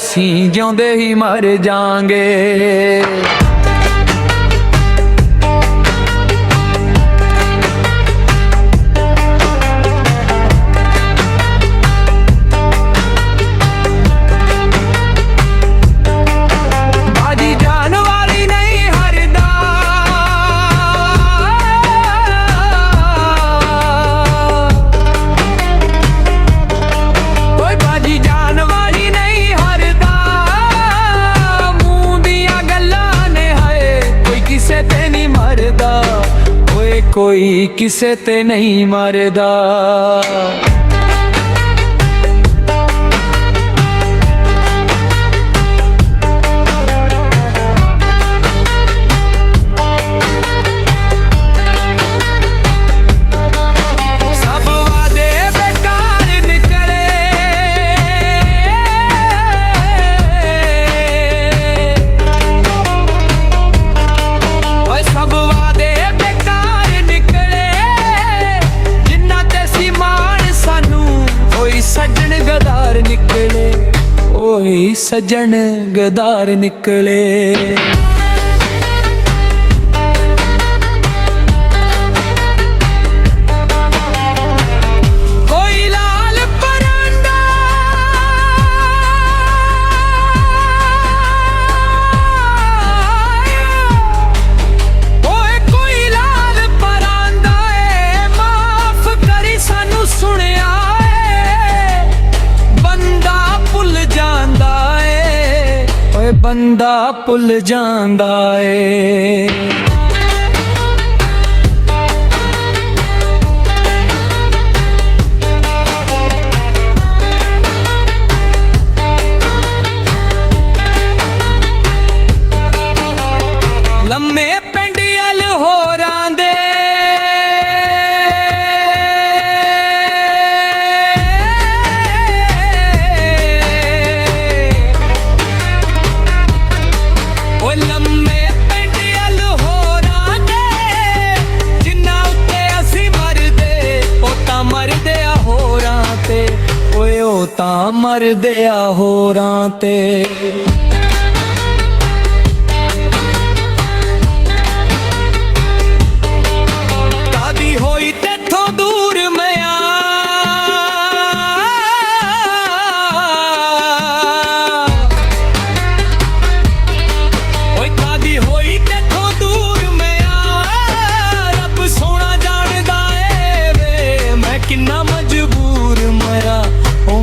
ਅਸੀਂ ਜਿਉਂਦੇ ਹੀ ਮਰ ਜਾਾਂਗੇ। ਕੋਈ ਕਿਸੇ ਤੇ ਨਹੀਂ ਮਰਦਾ। ਸਭ ਵਾਅਦੇ ਬੇਕਾਰ ਨਿਕਲੇ, ਓਏ ਸਭ ਵਾਅਦੇ ਸੱਜਣ ਗਦਾਰ ਨਿਕਲੇ, ਓਏ ਸੱਜਣ ਗਦਾਰ ਨਿਕਲੇ। ਕੋਈ ਲਾਲ ਪਰਾਂਦਾ, ਓਏ ਕੋਈ ਲਾਲ ਪਰਾਂਦਾ ਏ, ਮਾਫ ਕਰੀ ਸਾਨੂੰ ਸੁਣਿਆ ਬੰਦਾ ਭੁੱਲ ਜਾਂਦਾ ਏ। ਲੰਮੇ ਪਿੰਡਿਆਲ ਹੋਰਾਂ ਦੇ, ਲੰਮੇ ਪਿੰਡਿਆਲ ਹੋਰਾਂ ਦੇ, ਜਿੰਨਾ ਉੱਤੇ ਅਸੀਂ ਮਰਦੇ ਉਹ ਤਾਂ ਮਰਦੇ ਆ ਹੋਰਾਂ ਤੇ, ਓਏ ਉਹ ਤਾਂ ਮਰਦੇ ਆ ਹੋਰਾਂ ਤੇ। ਕਾਦੀ ਹੋਈ ਤੇਥੋਂ ਦੂਰ ਮਿਆਂ,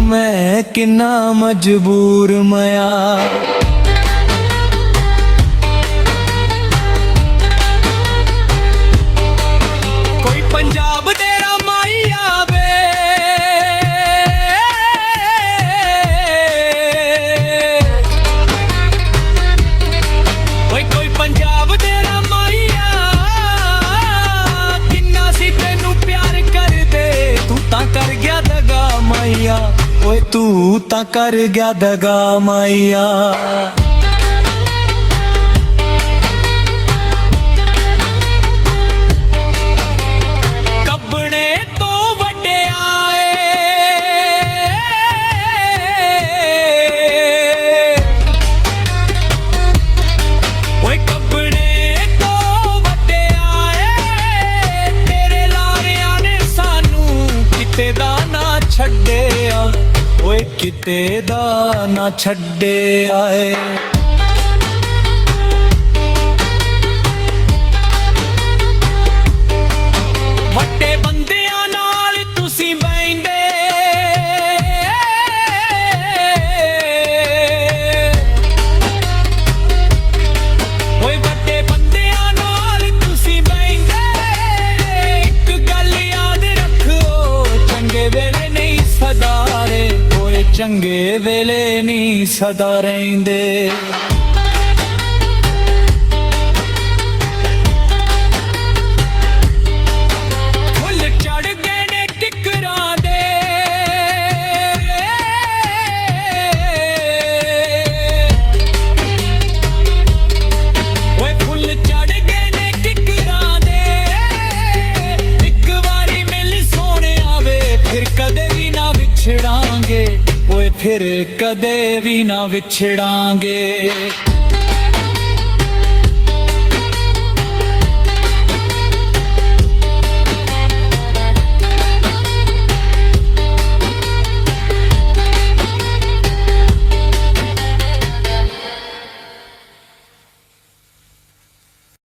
ਮੈਂ ਕਿੰਨਾ ਮਜਬੂਰ ਮਿਆਂ। ਕੋਈ ਪੰਜਾਬ ਡੇਰਾ ਮਾਈ ਆਵੇ, ਓਏ ਕੋਈ ਪੰਜਾਬ ਡੇਰਾ ਮਾਈ ਆ, ਕਿੰਨਾ ਸੀ ਤੈਨੂੰ ਪਿਆਰ ਕਰਦੇ, ਤੂੰ ਤਾਂ ਕਰ ਗਿਆ ਦਗਾ ਮਾਈਆ, ਓਏ ਤੂੰ ਤਾਂ ਕਰ ਗਿਆ ਦਗਾ ਮਾਈਆ। ਕੱਬਣੇ ਤੋਂ ਵੱਡਿਆਏ, ਓਏ ਕੱਬਣੇ ਤੋਂ ਵੱਡਿਆਏ, ਤੇਰੇ ਲਾਰਿਆਂ ਨੇ ਸਾਨੂੰ ਕਿਤੇ ਦਾ ਨਾ ਛੱਡਿਆ, ਓਏ ਕਿਤੇ ਦਾ ਨਾ ਛੱਡਿਆ ਏ। ਵੱਡੇ ਬੰਦਿਆਂ ਨਾਲ ਤੁਸੀਂ ਬਹਿੰਦੇ, ਓਏ ਵੱਡੇ ਬੰਦਿਆਂ ਨਾਲ ਤੁਸੀਂ ਬਹਿੰਦੇ, ਇੱਕ ਗੱਲ ਯਾਦ ਰੱਖੋ ਚੰਗੇ ਵੇਲੇ ਨਹੀਂ ਸਦਾ ਰੇ, ਓਏ ਚੰਗੇ ਵੇਲੇ ਨਹੀਂ ਸਦਾ ਰਹਿੰਦੇ। ਫੁੱਲ ਚੜ ਗਏ ਨੇ ਕਿਕਰਾਂ ਦੇ, ਓਏ ਫੁੱਲ ਚੜ ਗਏ ਨੇ ਕਿਕਰਾਂ ਦੇ, ਇੱਕ ਵਾਰੀ ਮਿਲ ਸੋਹਣਿਆ ਵੇ ਫਿਰ ਕਦੇ ਵੀ ਨਾ ਵਿਛੜਾਂਗੇ, ਓਏ ਫਿਰ ਕਦੇ ਵੀ ਨਾ ਵਿਛੜਾਂਗੇ।